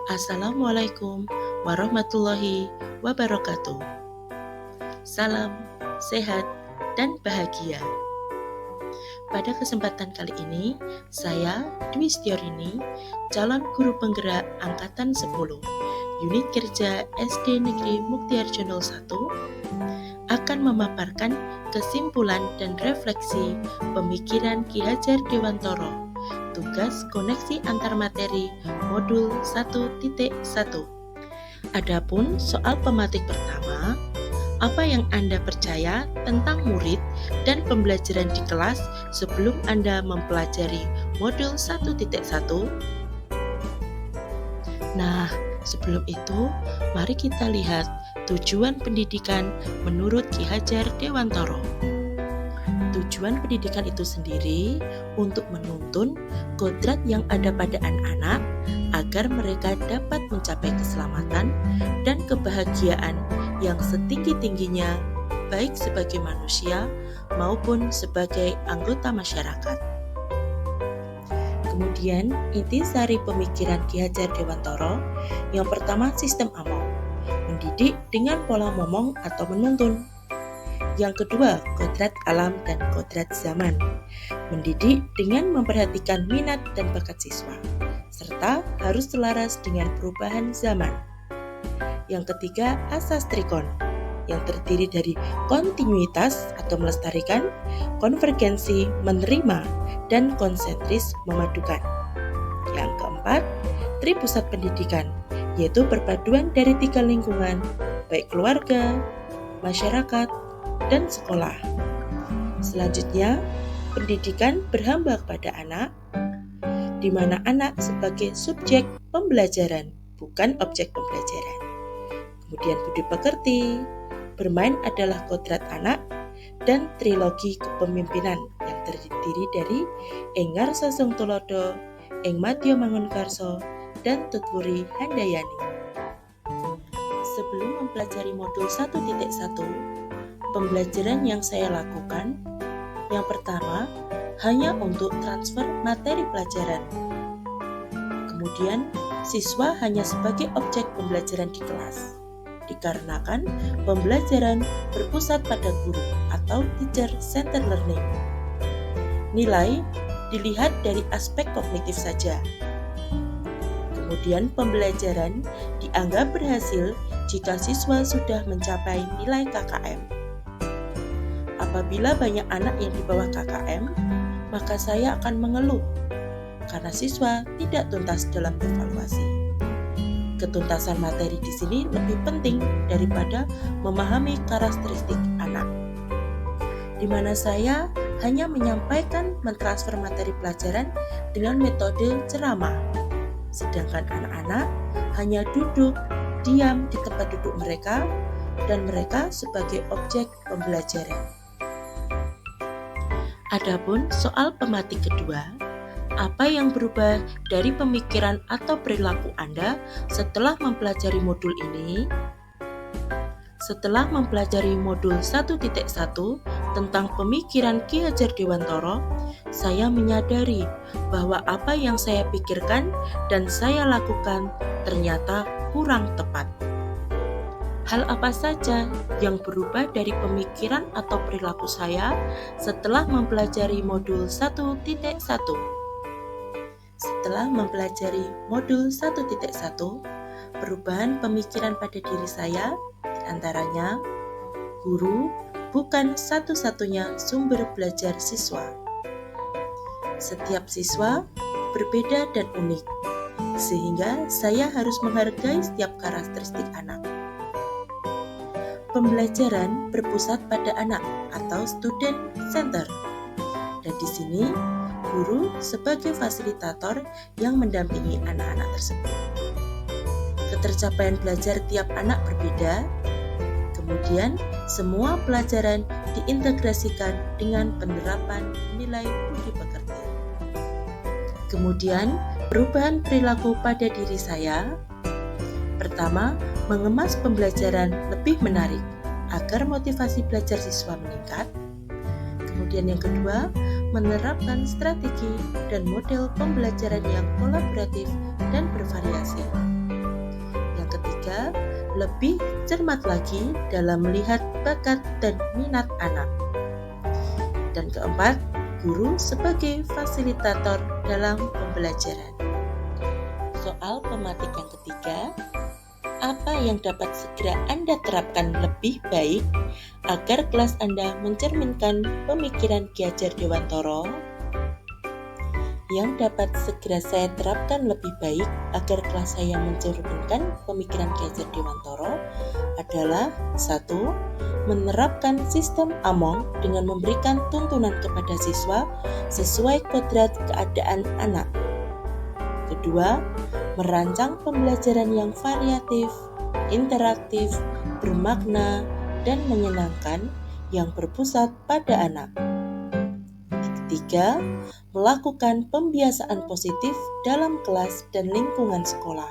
Assalamualaikum warahmatullahi wabarakatuh. Salam sehat dan bahagia. Pada kesempatan kali ini, saya Dwi Setiorini, calon guru penggerak Angkatan 10, Unit Kerja SD Negeri Muktiharjo 01, akan memaparkan kesimpulan dan refleksi pemikiran Ki Hajar Dewantoro, tugas koneksi antar materi modul 1.1. Adapun soal pematik pertama, apa yang Anda percaya tentang murid dan pembelajaran di kelas sebelum Anda mempelajari modul 1.1? Nah, sebelum itu, mari kita lihat tujuan pendidikan menurut Ki Hajar Dewantoro. Tujuan pendidikan itu sendiri untuk menuntun kodrat yang ada pada anak-anak agar mereka dapat mencapai keselamatan dan kebahagiaan yang setinggi-tingginya baik sebagai manusia maupun sebagai anggota masyarakat. Kemudian, intisari pemikiran Ki Hajar Dewantoro yang pertama sistem among, mendidik dengan pola momong atau menuntun. Yang kedua, kodrat alam dan kodrat zaman, mendidik dengan memperhatikan minat dan bakat siswa, serta harus selaras dengan perubahan zaman. Yang ketiga, asas trikon, yang terdiri dari kontinuitas atau melestarikan, konvergensi, menerima, dan konsentris memadukan. Yang keempat, tripusat pendidikan, yaitu perpaduan dari 3 lingkungan, baik keluarga, masyarakat, dan sekolah. Selanjutnya, pendidikan berhamba kepada anak, di mana anak sebagai subjek pembelajaran, bukan objek pembelajaran. Kemudian budi pekerti, bermain adalah kodrat anak, dan trilogi kepemimpinan yang terdiri dari Enggar Sasong Tulodo, Eng Madya Mangunkarso, dan Tutwuri Handayani. Sebelum mempelajari modul 1.1, pembelajaran yang saya lakukan, yang pertama, hanya untuk transfer materi pelajaran. Kemudian, siswa hanya sebagai objek pembelajaran di kelas, dikarenakan pembelajaran berpusat pada guru atau teacher-centered learning. Nilai dilihat dari aspek kognitif saja. Kemudian, pembelajaran dianggap berhasil jika siswa sudah mencapai nilai KKM. Apabila banyak anak yang di bawah KKM, maka saya akan mengeluh karena siswa tidak tuntas dalam evaluasi. Ketuntasan materi di sini lebih penting daripada memahami karakteristik anak, di mana saya hanya menyampaikan mentransfer materi pelajaran dengan metode ceramah, sedangkan anak-anak hanya duduk diam di tempat duduk mereka dan mereka sebagai objek pembelajaran. Adapun soal pematik kedua, apa yang berubah dari pemikiran atau perilaku Anda setelah mempelajari modul ini? Setelah mempelajari modul 1.1 tentang pemikiran Ki Hajar Dewantoro, saya menyadari bahwa apa yang saya pikirkan dan saya lakukan ternyata kurang tepat. Hal apa saja yang berubah dari pemikiran atau perilaku saya setelah mempelajari modul 1.1? Setelah mempelajari modul 1.1, perubahan pemikiran pada diri saya, diantaranya, guru bukan satu-satunya sumber belajar siswa. Setiap siswa berbeda dan unik, sehingga saya harus menghargai setiap karakteristik anak. Pembelajaran berpusat pada anak atau student center. Dan di sini, guru sebagai fasilitator yang mendampingi anak-anak tersebut. Ketercapaian belajar tiap anak berbeda. Kemudian, semua pelajaran diintegrasikan dengan penerapan nilai budi pekerti. Kemudian, perubahan perilaku pada diri saya. Pertama, mengemas pembelajaran lebih menarik agar motivasi belajar siswa meningkat. Kemudian yang kedua, menerapkan strategi dan model pembelajaran yang kolaboratif dan bervariasi. Yang ketiga, lebih cermat lagi dalam melihat bakat dan minat anak. Dan keempat, guru sebagai fasilitator dalam pembelajaran. Soal pematik yang ketiga, apa yang dapat segera Anda terapkan lebih baik agar kelas Anda mencerminkan pemikiran Ki Hajar Dewantara? Yang dapat segera saya terapkan lebih baik agar kelas saya mencerminkan pemikiran Ki Hajar Dewantara adalah 1. Menerapkan sistem AMONG dengan memberikan tuntunan kepada siswa sesuai kodrat keadaan anak. Kedua, merancang pembelajaran yang variatif, interaktif, bermakna, dan menyenangkan yang berpusat pada anak. Ketiga, melakukan pembiasaan positif dalam kelas dan lingkungan sekolah.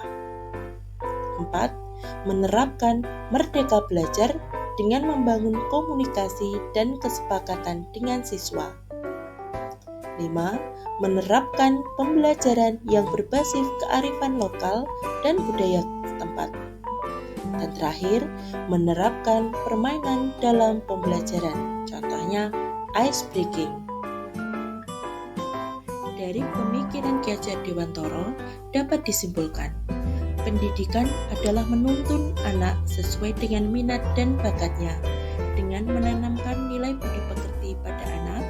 4. Menerapkan merdeka belajar dengan membangun komunikasi dan kesepakatan dengan siswa. 5. Menerapkan pembelajaran yang berbasis kearifan lokal dan budaya setempat. Dan terakhir, menerapkan permainan dalam pembelajaran. Contohnya, ice breaking. Dari pemikiran Ki Hajar Dewantara dapat disimpulkan, pendidikan adalah menuntun anak sesuai dengan minat dan bakatnya, dengan menanamkan nilai budi pekerti pada anak,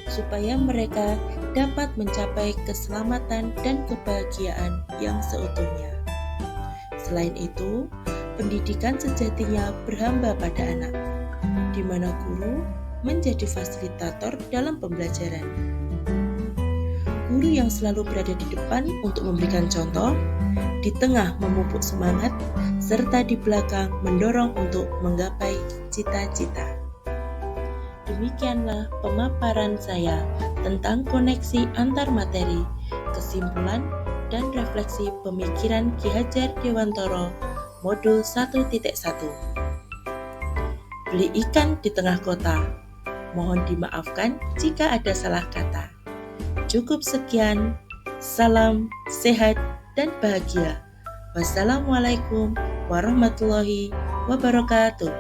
supaya mereka dapat mencapai keselamatan dan kebahagiaan yang seutuhnya. Selain itu, pendidikan sejatinya berhamba pada anak, di mana guru menjadi fasilitator dalam pembelajaran. Guru yang selalu berada di depan untuk memberikan contoh, di tengah memupuk semangat, serta di belakang mendorong untuk menggapai cita-cita. Demikianlah pemaparan saya tentang koneksi antar materi, kesimpulan, dan refleksi pemikiran Ki Hajar Dewantara modul 1.1. Beli ikan di tengah kota. Mohon dimaafkan jika ada salah kata. Cukup sekian. Salam sehat dan bahagia. Wassalamualaikum warahmatullahi wabarakatuh.